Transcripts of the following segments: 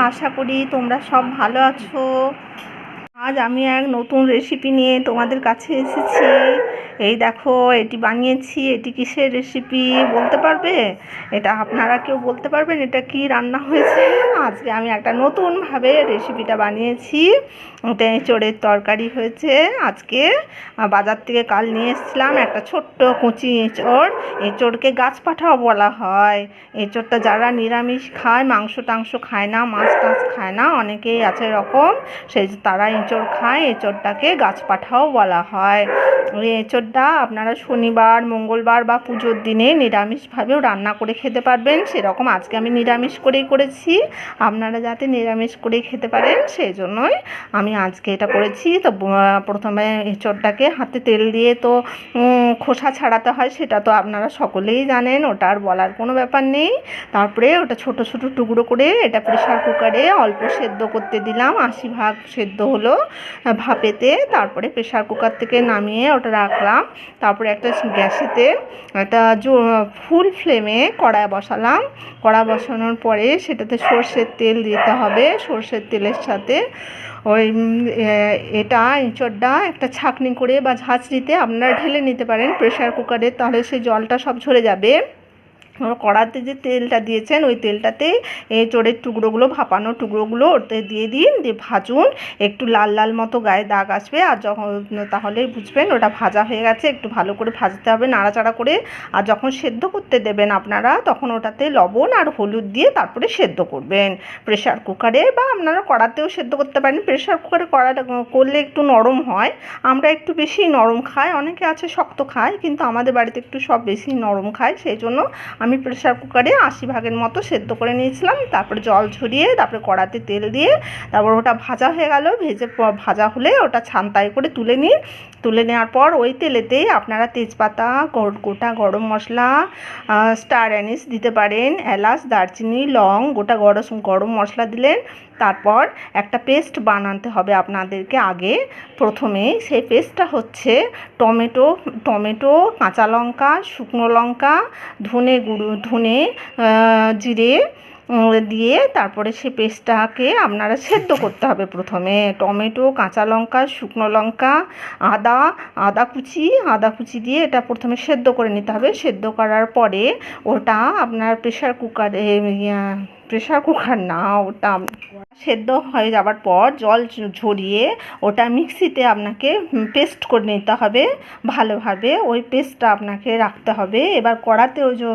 আশা করি তোমরা সব ভালো আছো। আজ আমি এক নতুন রেসিপি নিয়ে তোমাদের কাছে এসেছি। এই দেখো, এটি বানিয়েছি। এটি কিসের রেসিপি বলতে পারবে? এটা আপনারা কেউ বলতে পারবেন এটা কি রান্না হয়েছে? আজকে আমি একটা নতুনভাবে রেসিপিটা বানিয়েছি। এটা এঁচোড়ের তরকারি হয়েছে আজকে। বাজার থেকে কাল নিয়ে এসেছিলাম একটা ছোট্ট কুচি এঁচোড়। এঁচোড়কে গাছ পাঠাও বলা হয়। এঁচোড়টা যারা নিরামিষ খায়, মাংস টাংস খায় না, মাছ টাছ খায় না, অনেকেই আছে এরকম, সেই তারা এঁচোড় খায়। এঁচোড়টাকে গাছ পাঠাও বলা হয়। ওই এঁচোড়টা আপনারা শনিবার, মঙ্গলবার বা পুজোর দিনে নিরামিষভাবেও রান্না করে খেতে পারবেন। সেরকম আজকে আমি নিরামিষ করেই করেছি, আপনারা যাতে নিরামিষ করেই খেতে পারেন সেই জন্যই আমি আজকে এটা করেছি। তো প্রথমে এঁচোড়টাকে হাতে তেল দিয়ে তো খোসা ছাড়াতে হয়, সেটা তো আপনারা সকলেই জানেন, ওটা আর বলার কোনো ব্যাপার নেই। তারপরে ওটা ছোট ছোট টুকরো করে এটা প্রেশার কুকারে অল্প সেদ্ধ করতে দিলাম। 80% সেদ্ধ হলো ভাপেতে। তারপরে প্রেশার কুকার থেকে নামিয়ে ওটা রাখলাম। তারপরে একটা গ্যাসেতে একটা ফুল ফ্লেমে কড়াই বসালাম। কড়াই বসানোর পরে সেটাতে সর্ষের তেল দিতে হবে। সর্ষের তেলের সাথে ওই এটা এঁচোড়টা একটা ছাঁকনি করে বা ঝাঁঝরিতে আপনারা ঢেলে নিতে পারেন প্রেশার কুকারে, তাহলে সেই জলটা সব ঝরে যাবে। কড়াতে যে তেলটা দিয়েছেন ওই তেলটাতে এঁচোড়ের টুকরোগুলো, ভাপানো টুকরোগুলো ওতে দিয়ে দিন, দিয়ে ভাজুন। একটু লাল লাল মতো গায়ে দাগ আসবে, আর যখন তাহলেই বুঝবেন ওটা ভাজা হয়ে গেছে। একটু ভালো করে ভাজতে হবে নাড়াচাড়া করে। আর যখন সেদ্ধ করতে দেবেন আপনারা, তখন ওটাতে লবণ আর হলুদ দিয়ে তারপরে সেদ্ধ করবেন প্রেশার কুকারে, বা আপনারা কড়াতেও সেদ্ধ করতে পারেন। প্রেশার কুকারে কড়াটা করলে একটু নরম হয়, আমরা একটু বেশি নরম খাই, অনেকে আছে শক্ত খায়, কিন্তু আমাদের বাড়িতে একটু সব বেশি নরম খায়, সেই জন্য আমি প্রেশার কুকারে 80% মতো সেদ্ধ করে নিয়েছিলাম। তারপরে জল ঝরিয়ে তারপরে কড়াতে তেল দিয়ে তারপর ওটা ভাজা হয়ে গেল। ভাজা হলে ওটা ছান্তায় করে তুলে নিন। তুলে নেওয়ার পর ওই তেলেতেই আপনারা তেজপাতা, গোটা গরম মশলা, স্টার অ্যানিস দিতে পারেন, এলাচ, দারচিনি, লং, গোটা গরম মশলা দিলেন। তারপর একটা পেস্ট বানাতে হবে আপনাদেরকে আগে। প্রথমে সেই পেস্টটা হচ্ছে টমেটো, কাঁচা লঙ্কা, শুকনো লঙ্কা, ধনে, জিরে দিয়ে তারপরে সে পেস্টটাকে আপনারা সেদ্ধ করতে হবে। প্রথমে টমেটো, কাঁচা লঙ্কা, শুকনো লঙ্কা, আদা কুচি দিয়ে এটা প্রথমে সেদ্ধ করে নিতে হবে। সেদ্ধ করার পরে ওটা আপনার প্রেশার কুকার না, ওটা সেদ্ধ হয়ে যাবার পর জল ঝরিয়ে ওটা মিক্সিতে আপনাকে পেস্ট করে নিতে হবে ভালোভাবে। ওই পেস্টটা আপনাকে রাখতে হবে। এবার কড়াতে ওই যে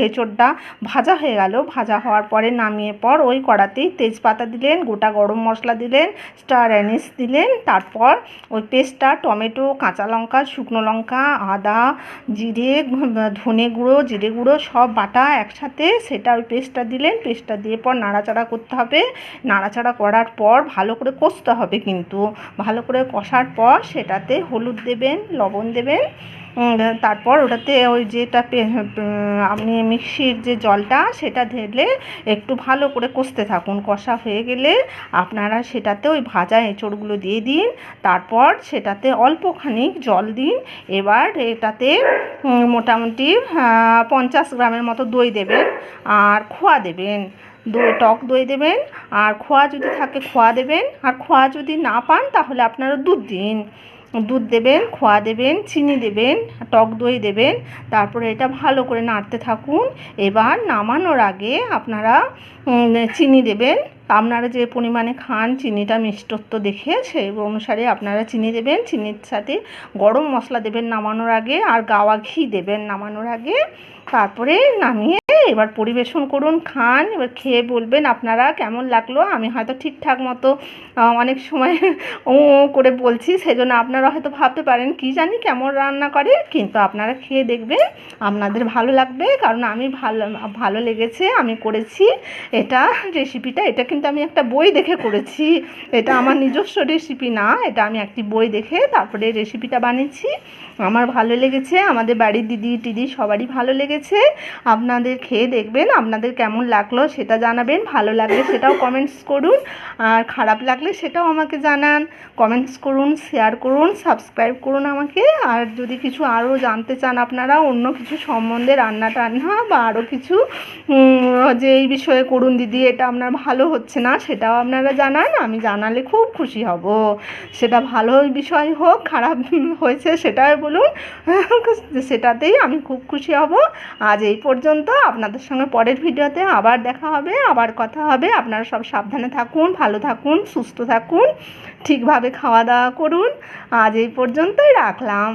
এঁচোড়টা ভাজা হয়ে গেল। ভাজা হওয়ার পরে নামিয়ে পর ওই কড়াতেই তেজপাতা দিলেন, গোটা গরম মশলা দিলেন, স্টার অ্যানিস দিলেন। তারপর ওই পেস্টটা টমেটো, কাঁচা লঙ্কা, শুকনো লঙ্কা, আদা, জিরে, ধনে গুঁড়ো, জিরে গুঁড়ো সব বাটা একসাথে, সেটা ওই পেস্টটা দিলেন। পেস্টটা দিয়ে পর নাড়াচাড়া করতে হবে। নাড়াচাড়া করার পর ভালো করে কষতে হবে, কিন্তু ভালো করে কষার পর সেটাতে হলুদ দেবেন, লবণ দেবেন। তারপর ওটাতে ওই যেটা আপনি মিক্সির যে জলটা সেটা ঢেলে একটু ভালো করে কষতে থাকুন। কষা হয়ে গেলে আপনারা সেটাতে ওই ভাজা এঁচোড়গুলো দিয়ে দিন। তারপর সেটাতে অল্পখানি জল দিন। এবার এটাতে মোটামুটি 50 গ্রামের মতো দই দেবেন আর খোয়া দেবেন। টক দই দেবেন, আর খোয়া যদি থাকে খোয়া দেবেন, আর খোয়া যদি না পান তাহলে আপনারা দুধ দেবেন, খোয়া দেবেন, চিনি দেবেন, টক দই দেবেন। তারপরে এটা ভালো করে নাড়তে থাকুন। এবার নামানোর আগে আপনারা চিনি দেবেন। আপনারা যে পরিমাণে খান চিনিটা মিষ্টত্ব দেখে সেই অনুসারে আপনারা চিনি দেবেন। চিনির সাথে গরম মশলা দেবেন নামানোর আগে, আর গাওয়া ঘি দেবেন নামানোর আগে। তারপরে নামিয়ে এবার পরিবেশন করুন, খান। এবার খেয়ে বলবেন আপনারা কেমন লাগলো। আমি হয়তো ঠিকঠাক মতো অনেক সময় ও করে বলছি, সেই জন্য আপনারা হয়তো ভাবতে পারেন কি জানি কেমন রান্না করে, কিন্তু আপনারা খেয়ে দেখবেন, আপনাদের ভালো লাগবে। কারণ আমি ভালো লেগেছে, আমি করেছি এটা রেসিপিটা। এটা কিন্তু কিন্তু আমি একটা বই দেখে করেছি, এটা আমার নিজস্ব রেসিপি না, এটা আমি একটি বই দেখে তারপরে রেসিপিটা বানিয়েছি। আমার ভালো লেগেছে, আমাদের বাড়ির দিদি টিদি সবারই ভালো লেগেছে। আপনাদের খেয়ে দেখবেন, আপনাদের কেমন লাগলো সেটা জানাবেন, ভালো লাগলে সেটাও কমেন্টস করুন, আর খারাপ লাগলে সেটাও আমাকে জানান। কমেন্টস করুন, শেয়ার করুন, সাবস্ক্রাইব করুন আমাকে। আর যদি কিছু আরও জানতে চান আপনারা অন্য কিছু সম্বন্ধে, রান্না টান্না বা আরও কিছু যে এই বিষয়ে করুন দিদি, এটা আপনার ভালো হচ্ছে না, সেটাও আপনারা জানান, আমি জানালে খুব খুশি হব। সেটা ভালো বিষয় হোক, খারাপ হয়েছে সেটাই বলুন, সেটাতেই আমি খুব খুশি হব। আজ এই পর্যন্ত, আপনাদের সঙ্গে পরের ভিডিওতে আবার দেখা হবে, আবার কথা হবে। আপনারা সব সাবধানে থাকুন, ভালো থাকুন, সুস্থ থাকুন, ঠিকভাবে খাওয়া দাওয়া করুন। আজ এই পর্যন্তই রাখলাম।